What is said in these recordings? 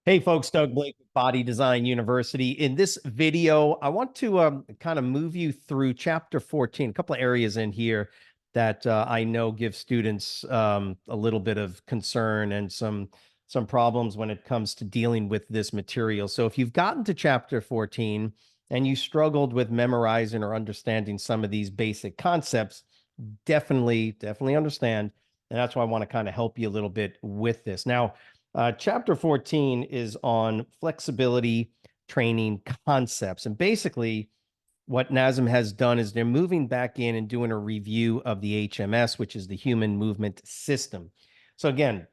Hey folks, Doug Blake with Body Design University. In this video, I want to kind of move you through chapter 14, a couple of areas in here that I know give students a little bit of concern and some problems when it comes to dealing with this material. So if you've gotten to chapter 14 and you struggled with memorizing or understanding some of these basic concepts, definitely understand. And that's why I want to kind of help you a little bit with this. Now, chapter 14 is on flexibility training concepts. And basically, what NASM has done is they're moving back in and doing a review of the HMS, which is the Human Movement System. So, again,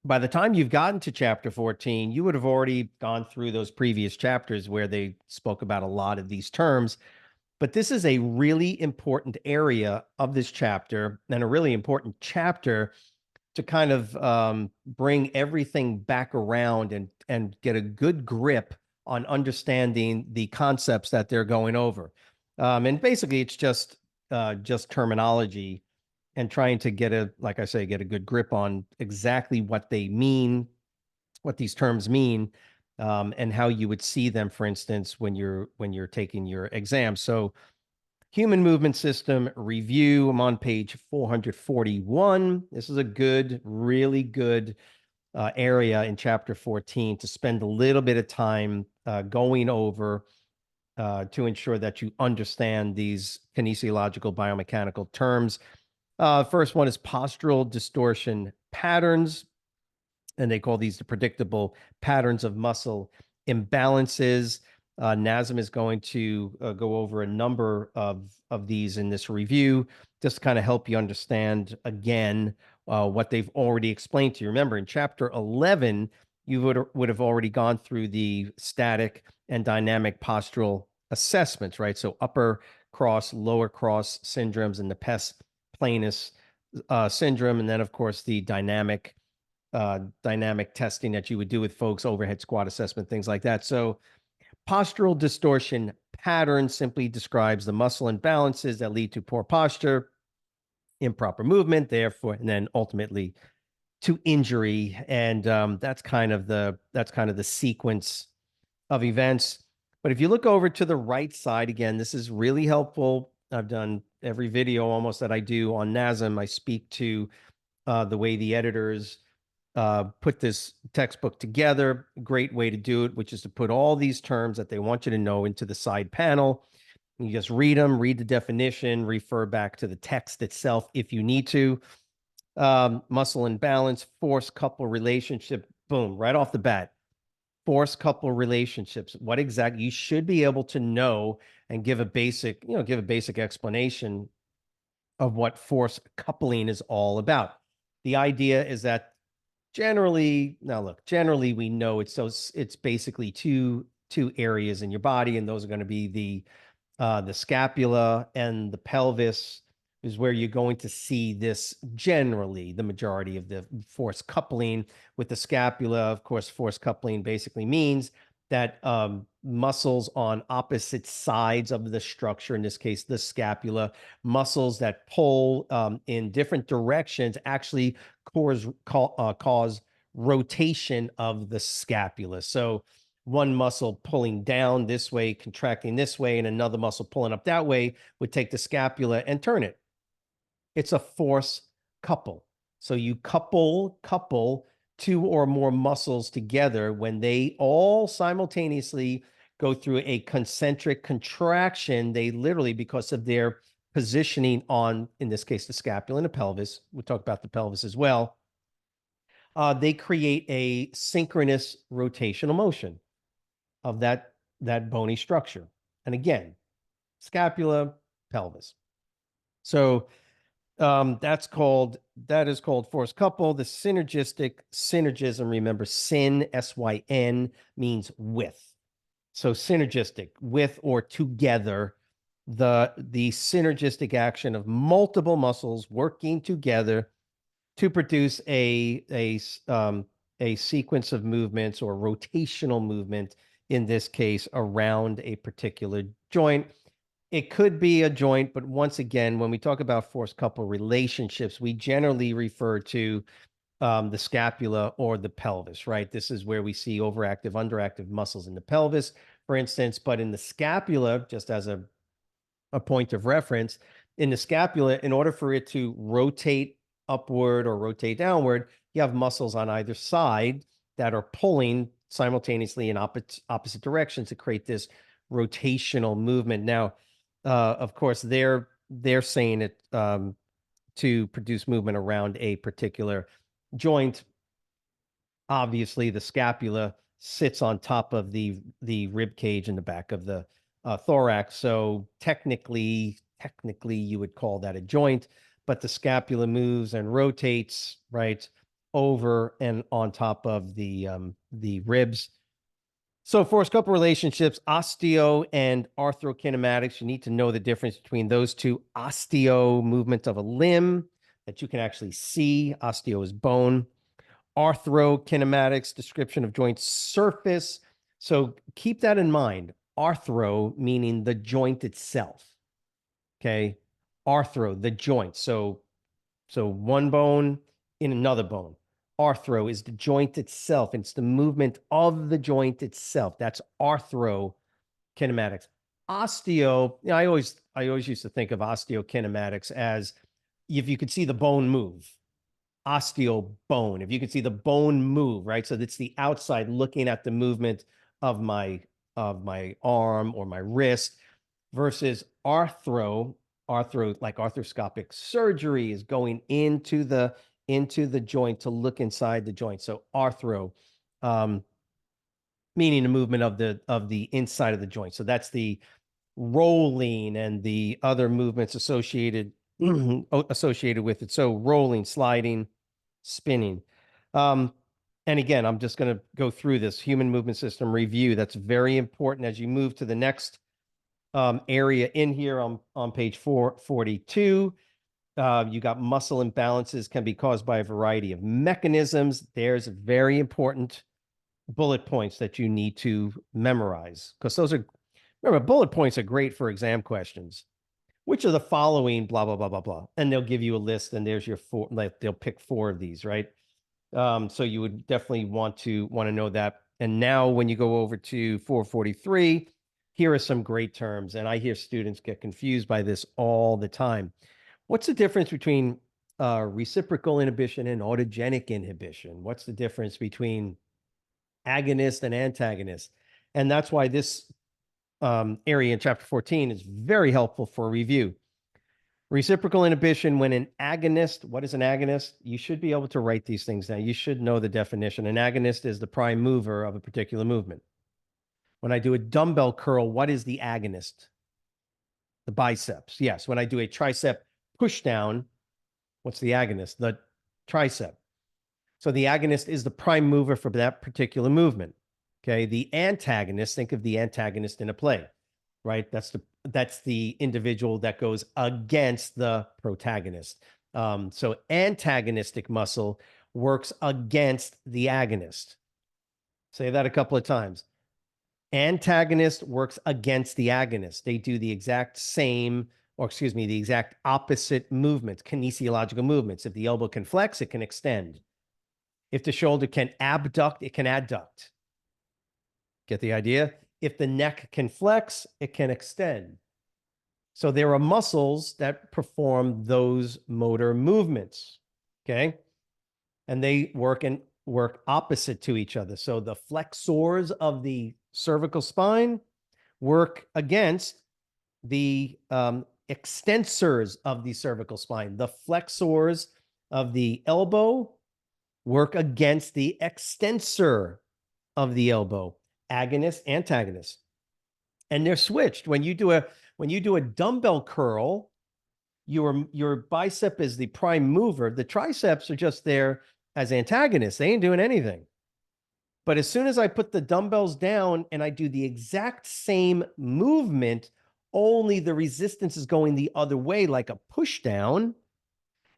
by the time you've gotten to chapter 14, you would have already gone through those previous chapters where they spoke about a lot of these terms. But this is a really important area of this chapter and a really important chapter to kind of bring everything back around and get a good grip on understanding the concepts that they're going over. And basically, it's just terminology and trying to get like I say, get a good grip on exactly what they mean, what these terms mean, and how you would see them, for instance, when you're taking your exam. So Human Movement System Review. I'm on page 441. This is a good, really good area in chapter 14 to spend a little bit of time going over to ensure that you understand these kinesiological biomechanical terms. First one is postural distortion patterns, and they call these the predictable patterns of muscle imbalances. NASM is going to go over a number of these in this review, just to kind of help you understand again what they've already explained to you. Remember, in chapter 11, you would have already gone through the static and dynamic postural assessments, right? So upper cross, lower cross syndromes, and the pes planus syndrome, and then of course the dynamic testing that you would do with folks, overhead squat assessment, things like that. So postural distortion pattern simply describes the muscle imbalances that lead to poor posture, improper movement, therefore, and then ultimately to injury. And that's kind of the sequence of events. But if you look over to the right side, again, this is really helpful. I've done every video almost that I do on NASM. I speak to the way the editors put this textbook together. Great way to do it, which is to put all these terms that they want you to know into the side panel. You just read them, read the definition, refer back to the text itself if you need to. Muscle imbalance, force couple relationship, boom, right off the bat. Force couple relationships. What exactly you should be able to know and give a basic explanation of what force coupling is all about. The idea is that generally we know it's basically two areas in your body, and those are going to be the scapula and the pelvis is where you're going to see this generally the majority of the force coupling with the scapula. Of course, force coupling basically means that muscles on opposite sides of the structure, in this case, the scapula, muscles that pull in different directions actually cause rotation of the scapula. So one muscle pulling down this way, contracting this way, and another muscle pulling up that way would take the scapula and turn it. It's a force couple. So you couple two or more muscles together when they all simultaneously go through a concentric contraction. They literally, because of their positioning on, in this case, the scapula and the pelvis, we'll talk about the pelvis as well, they create a synchronous rotational motion of that bony structure. And again, scapula, pelvis. So that is called force couple. The synergism, remember, syn, means with. So synergistic, with or together, the synergistic action of multiple muscles working together to produce a sequence of movements or rotational movement, in this case, around a particular joint. It could be a joint, but once again, when we talk about force couple relationships, we generally refer to the scapula or the pelvis, right? This is where we see overactive, underactive muscles in the pelvis, for instance. But in the scapula, just as a point of reference, in the scapula, in order for it to rotate upward or rotate downward, you have muscles on either side that are pulling simultaneously in opposite directions to create this rotational movement. Now, of course, they're saying it to produce movement around a particular joint. Obviously, the scapula sits on top of the rib cage in the back of the thorax. So technically, you would call that a joint, but the scapula moves and rotates right over and on top of the ribs. So for scope relationships, osteo and arthrokinematics, you need to know the difference between those two. Osteo, movement of a limb that you can actually see. Osteo is bone. Arthrokinematics, description of joint surface. So keep that in mind. Arthro meaning the joint itself. Okay. Arthro, the joint. So one bone in another bone. Arthro is the joint itself. It's the movement of the joint itself. That's arthrokinematics. Osteo, you know, I always used to think of osteokinematics as if you could see the bone move. Osteobone, if you could see the bone move, right? So that's the outside looking at the movement of my arm or my wrist, versus arthro like arthroscopic surgery is going into the joint to look inside the joint. So arthro, meaning the movement of the inside of the joint. So that's the rolling and the other movements associated with it. So rolling, sliding, spinning. And again, I'm just going to go through this human movement system review. That's very important as you move to the next area in here on page 442. You got muscle imbalances can be caused by a variety of mechanisms. There's very important bullet points that you need to memorize, because those are, remember, bullet points are great for exam questions. Which of the following, blah, blah, blah, blah, blah. And they'll give you a list, and there's your four, like they'll pick 4 of these, right? So you would definitely want to know that. And now when you go over to 443, here are some great terms. And I hear students get confused by this all the time. What's the difference between reciprocal inhibition and autogenic inhibition? What's the difference between agonist and antagonist? And that's why this area in chapter 14 is very helpful for review. Reciprocal inhibition, when an agonist, what is an agonist? You should be able to write these things down. You should know the definition. An agonist is the prime mover of a particular movement. When I do a dumbbell curl, what is the agonist? The biceps. Yes. When I do a tricep push down, what's the agonist? The tricep. So the agonist is the prime mover for that particular movement. Okay. The antagonist, think of the antagonist in a play, right? That's the individual that goes against the protagonist. So antagonistic muscle works against the agonist. Say that a couple of times. Antagonist works against the agonist. They do the exact same, or excuse me, the exact opposite movements, kinesiological movements. If the elbow can flex, it can extend. If the shoulder can abduct, it can adduct. Get the idea? If the neck can flex, it can extend. So there are muscles that perform those motor movements, okay? And they work opposite to each other. So the flexors of the cervical spine work against the extensors of the cervical spine. The flexors of the elbow work against the extensor of the elbow. Agonist, antagonist. And they're switched. When you do a dumbbell curl, your bicep is the prime mover. The triceps are just there as antagonists. They ain't doing anything. But as soon as I put the dumbbells down and I do the exact same movement, only the resistance is going the other way, like a push down.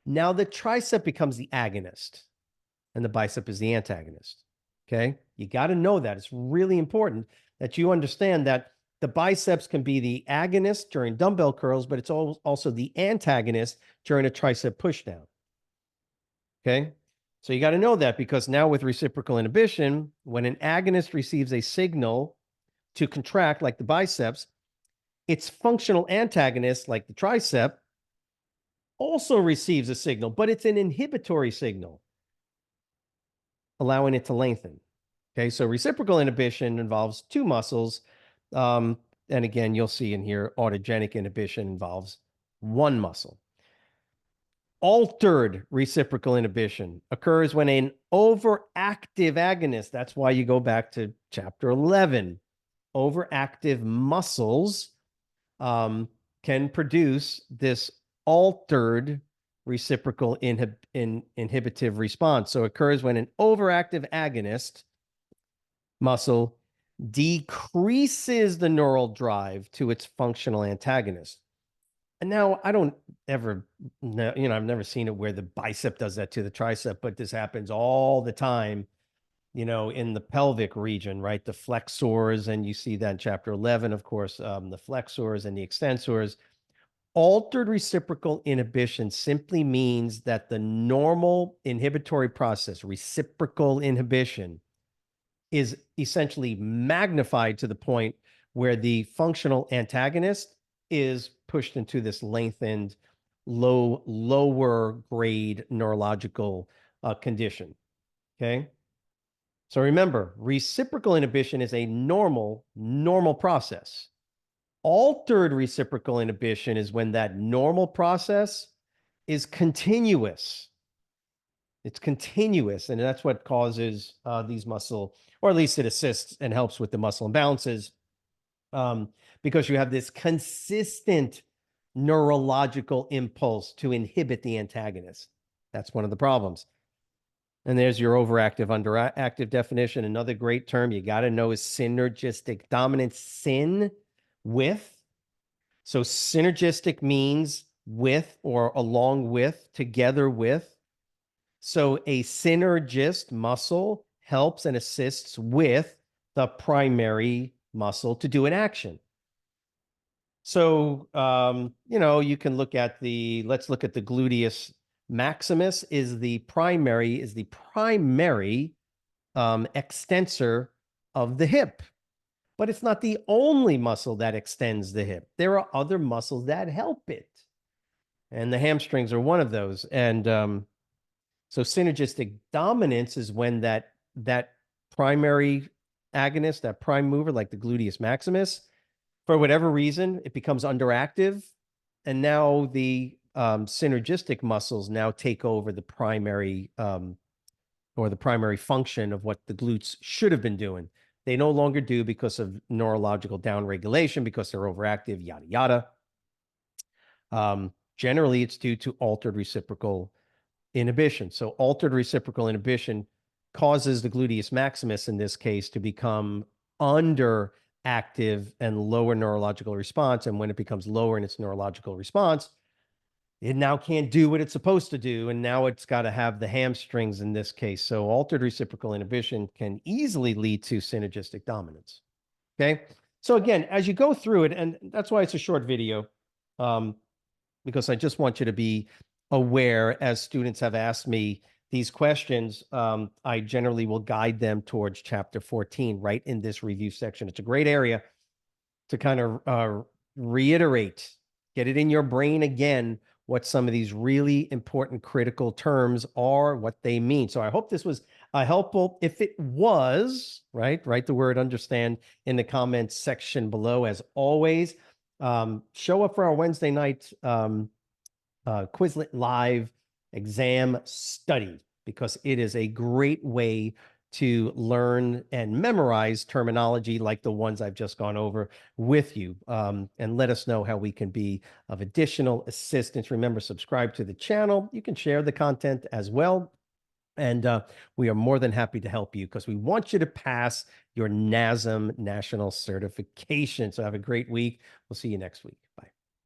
Now the tricep becomes the agonist and the bicep is the antagonist. Okay. You got to know that. It's really important that you understand that the biceps can be the agonist during dumbbell curls, but it's also the antagonist during a tricep pushdown. Okay. So you got to know that, because now with reciprocal inhibition, when an agonist receives a signal to contract, like the biceps, its functional antagonist, like the tricep, also receives a signal, but it's an inhibitory signal, allowing it to lengthen. Okay, so reciprocal inhibition involves two muscles. And again, you'll see in here, autogenic inhibition involves one muscle. Altered reciprocal inhibition occurs when an overactive agonist, that's why you go back to chapter 11, overactive muscles can produce this altered reciprocal inhibitive response. So it occurs when an overactive agonist muscle decreases the neural drive to its functional antagonist. And now I don't ever know, I've never seen it where the bicep does that to the tricep, but this happens all the time, in the pelvic region, right? The flexors, and you see that in chapter 11, of course, the flexors and the extensors. Altered reciprocal inhibition simply means that the normal inhibitory process, reciprocal inhibition, is essentially magnified to the point where the functional antagonist is pushed into this lengthened, lower grade neurological condition. Okay. So remember, reciprocal inhibition is a normal process. Altered reciprocal inhibition is when that normal process is continuous. It's continuous, and that's what causes these muscle, or at least it assists and helps with the muscle imbalances, because you have this consistent neurological impulse to inhibit the antagonist. That's one of the problems. And there's your overactive, underactive definition. Another great term you got to know is synergistic dominance. Syn, with. So synergistic means with, or along with, together with. So a synergist muscle helps and assists with the primary muscle to do an action. So, you can look at let's look at the gluteus maximus is the primary extensor of the hip, but it's not the only muscle that extends the hip. There are other muscles that help it, and the hamstrings are one of those. And so synergistic dominance is when that primary agonist, that prime mover, like the gluteus maximus, for whatever reason, it becomes underactive, and now the synergistic muscles now take over the primary or the primary function of what the glutes should have been doing. They no longer do because of neurological downregulation, because they're overactive, yada yada. Generally, it's due to altered reciprocal inhibition. So altered reciprocal inhibition causes the gluteus maximus, in this case, to become underactive and lower neurological response. And when it becomes lower in its neurological response, it now can't do what it's supposed to do. And now it's got to have the hamstrings in this case. So altered reciprocal inhibition can easily lead to synergistic dominance. Okay. So again, as you go through it, and that's why it's a short video, because I just want you to be aware, as students have asked me these questions, I generally will guide them towards chapter 14 right in this review section. It's a great area to kind of reiterate, get it in your brain again, what some of these really important critical terms are, what they mean. So I hope this was helpful. If it was, right, write the word understand in the comments section below. As always, show up for our Wednesday night Quizlet Live exam study, because it is a great way to learn and memorize terminology like the ones I've just gone over with you, and let us know how we can be of additional assistance. Remember, subscribe to the channel. You can share the content as well. And we are more than happy to help you, because we want you to pass your NASM national certification. So have a great week. We'll see you next week.